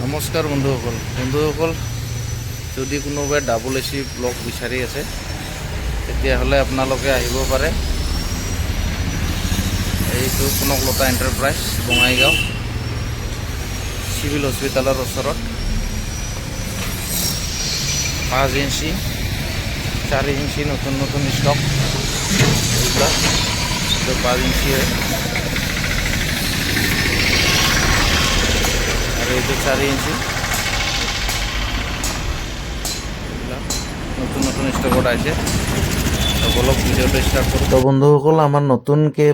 নমস্কাৰ বন্ধুসকল যদি কোনোবাই ডাবল এচি ব্লক বিচাৰি আছে তেতিয়াহ'লে আপোনালোকে আহিব পাৰে। এইটো কনকলতা এণ্টাৰপ্ৰাইজ বঙাইগাঁও চিভিল হস্পিটালৰ ওচৰত 5 ইঞ্চি 4 ইঞ্চি নতুন ষ্টক এইবিলাক 5 ইঞ্চি হয় আৰু এইটো 4 ইঞ্চি নতুন ষ্টকত আছে। অলপ ভিডিঅ'টো ষ্টাৰ্ট কৰোঁ। তো বন্ধুসকল, আমাৰ নতুনকৈ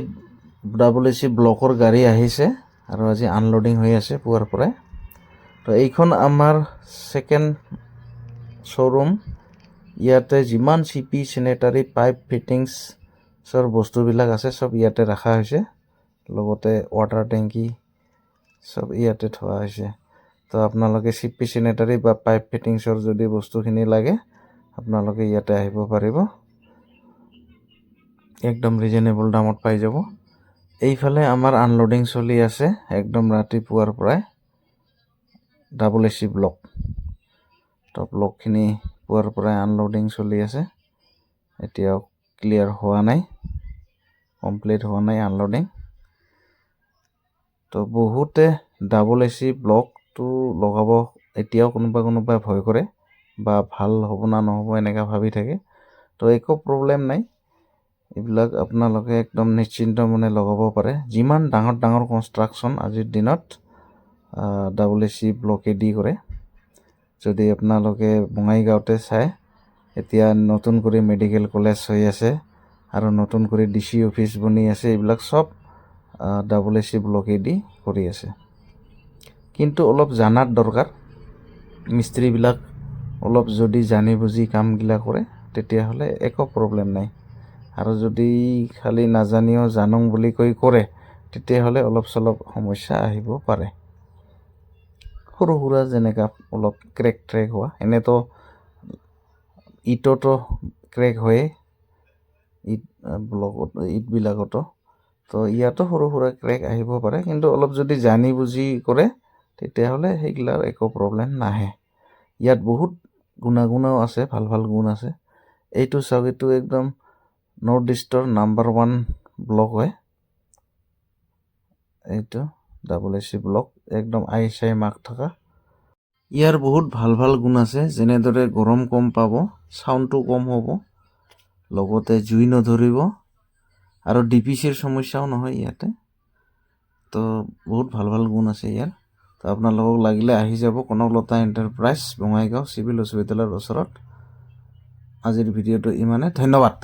ডাবল এচি ব্লকৰ গাড়ী আহিছে আৰু আজি আনলোডিং হৈ আছে পুৱাৰ পৰাই। তো এইখন আমাৰ ছেকেণ্ড শ্ব'ৰুম। ইয়াতে যিমান চিপি চেনেটাৰী পাইপ ফিটিংছৰ বস্তুবিলাক আছে চব ইয়াতে ৰখা হৈছে, লগতে ৱাটাৰ টেংকি চব ইয়াতে থোৱা হৈছে। তো আপোনালোকে চিপি চেনেটাৰী বা পাইপ ফিটিংছৰ যদি বস্তুখিনি লাগে আপোনালোকে ইয়াতে আহিব পাৰিব, একদম ৰিজনেবল দামত পাই যাব। এইফালে আমাৰ আনলোডিং চলি আছে একদম ৰাতিপুৱাৰ পৰাই ডাবল এচি ব্লক। তো ব্লকখিনি পুৱাৰ পৰাই আনলোডিং চলি আছে, এতিয়াও ক্লিয়াৰ হোৱা নাই, কমপ্লিট হোৱা নাই আনলোডিং। তো বহুতে ডাবল এচি ব্লকটো লগাব এতিয়াও কোনোবাই ভয় কৰে বা ভাল হ'ব না নহ'ব এনেকৈ ভাবি থাকে। তো একো প্ৰব্লেম নাই, এইবিলাক আপোনালোকে একদম নিশ্চিন্ত মনে লগাব পাৰে। যিমান ডাঙৰ কনষ্ট্ৰাকশ্যন আজিৰ দিনত ডাবল এচি ব্লকেদি কৰে। যদি আপোনালোকে বঙাইগাঁৱতে চায়, এতিয়া নতুন কৰি মেডিকেল কলেজ হৈ আছে আৰু নতুন কৰি DC অফিচ বনি আছে, এইবিলাক চব ডাবল এচি ব্লকেদি কৰি আছে। কিন্তু অলপ জানাৰ দৰকাৰ, মিস্ত্ৰীবিলাক অলপ যদি জানি বুজি কামগিলা কৰে তেতিয়াহ'লে একো প্ৰব্লেম নাই। আৰু যদি খালি নাজানিও জানং বুলি কৈ কৰে তেতিয়াহ'লে অলপ চলপ সমস্যা আহিব পাৰে। সৰু সুৰা যেনেকা অলপ ক্ৰেক হোৱা, এনেতো ইটতো ক্ৰেক হয়ে, ইটবিলাকতো। তো ইয়াতো সৰু সুৰা ক্ৰেক আহিব পাৰে, কিন্তু অলপ যদি জানি বুজি কৰে তেতিয়াহ'লে সেইগিলাৰ একো প্ৰব্লেম নাহে। ইয়াত বহুত গুণাগুণো আছে, ভাল গুণ আছে। এইটো চাওক, এইটো একদম নৰ্থ ইষ্টৰ নাম্বাৰ 1 ব্লক হয়। এইটো ডাবল এচি ব্লক একদম আই মাৰ্ক থকা। ইয়াৰ বহুত ভাল গুণ আছে, যেনেদৰে গৰম কম পাব, চাউণ্ডটো কম হ'ব, লগতে জুই নধৰিব আৰু DPCৰ সমস্যাও নহয় ইয়াতে। তো বহুত ভাল গুণ আছে ইয়াৰ। তো আপোনালোকক লাগিলে আহি যাব কনকলতা এণ্টাৰপ্ৰাইজ বঙাইগাঁও চিভিল হস্পিটালৰ ওচৰত। আজিৰ ভিডিঅ'টো ইমানে, ধন্যবাদ।